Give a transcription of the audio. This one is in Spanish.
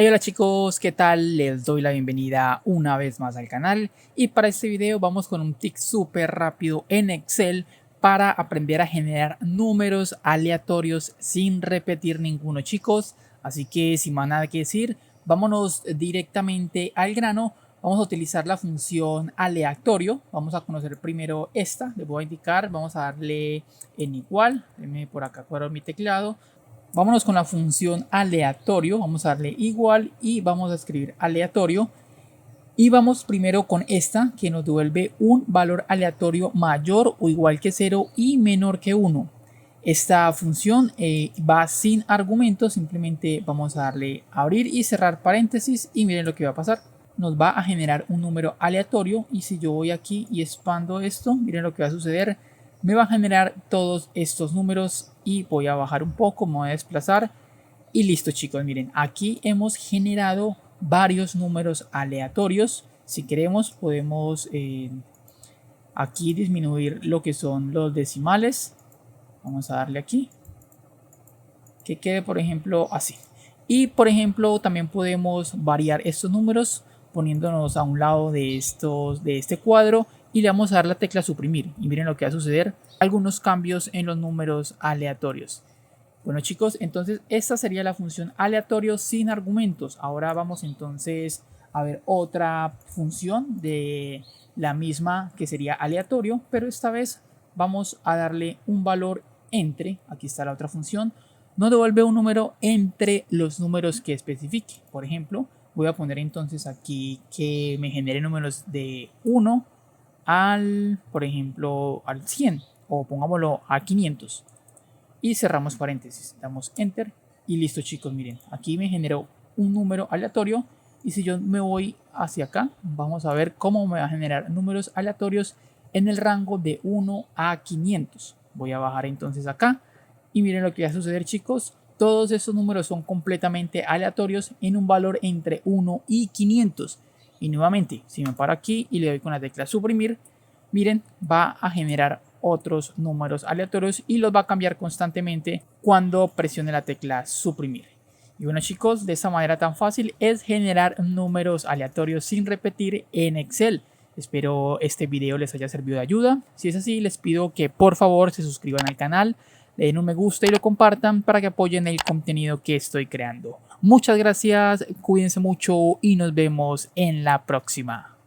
Hey, hola chicos, ¿qué tal? Les doy la bienvenida una vez más al canal y para este video vamos con un tip súper rápido en Excel para aprender a generar números aleatorios sin repetir ninguno, chicos. Así que sin más nada que decir, vámonos directamente al grano. Vamos a utilizar la función aleatorio. Vamos a conocer primero esta, les voy a indicar, vamos a darle en igual. Déjenme por acá cuadro mi teclado. Vámonos con la función aleatorio, vamos a darle igual y vamos a escribir aleatorio. Y vamos primero con esta que nos devuelve un valor aleatorio mayor o igual que 0 y menor que 1. Esta función va sin argumentos, simplemente vamos a darle abrir y cerrar paréntesis y miren lo que va a pasar. Nos va a generar un número aleatorio y si yo voy aquí y expando esto, miren lo que va a suceder. Me va a generar todos estos números y voy a bajar un poco, me voy a desplazar y listo chicos, miren, aquí hemos generado varios números aleatorios. Si queremos podemos aquí disminuir lo que son los decimales. Vamos a darle aquí que quede por ejemplo así. Y por ejemplo también podemos variar estos números poniéndonos a un lado de este cuadro y le vamos a dar la tecla suprimir y miren lo que va a suceder, algunos cambios en los números aleatorios. Bueno chicos, entonces esta sería la función aleatorio sin argumentos. Ahora vamos entonces a ver otra función de la misma que sería aleatorio, pero esta vez vamos a darle un valor entre, aquí está la otra función, nos devuelve un número entre los números que especifique. Por ejemplo, voy a poner entonces aquí que me genere números de 1 al, por ejemplo, al 100 o pongámoslo a 500 y cerramos paréntesis, damos enter y listo chicos, miren, aquí me generó un número aleatorio y si yo me voy hacia acá, vamos a ver cómo me va a generar números aleatorios en el rango de 1 a 500. Voy a bajar entonces acá y miren lo que va a suceder chicos, todos estos números son completamente aleatorios en un valor entre 1 y 500. Y nuevamente, si me paro aquí y le doy con la tecla suprimir, miren, va a generar otros números aleatorios y los va a cambiar constantemente cuando presione la tecla suprimir. Y bueno chicos, de esta manera tan fácil es generar números aleatorios sin repetir en Excel. Espero este video les haya servido de ayuda. Si es así, les pido que por favor se suscriban al canal, le den un me gusta y lo compartan para que apoyen el contenido que estoy creando. Muchas gracias, cuídense mucho y nos vemos en la próxima.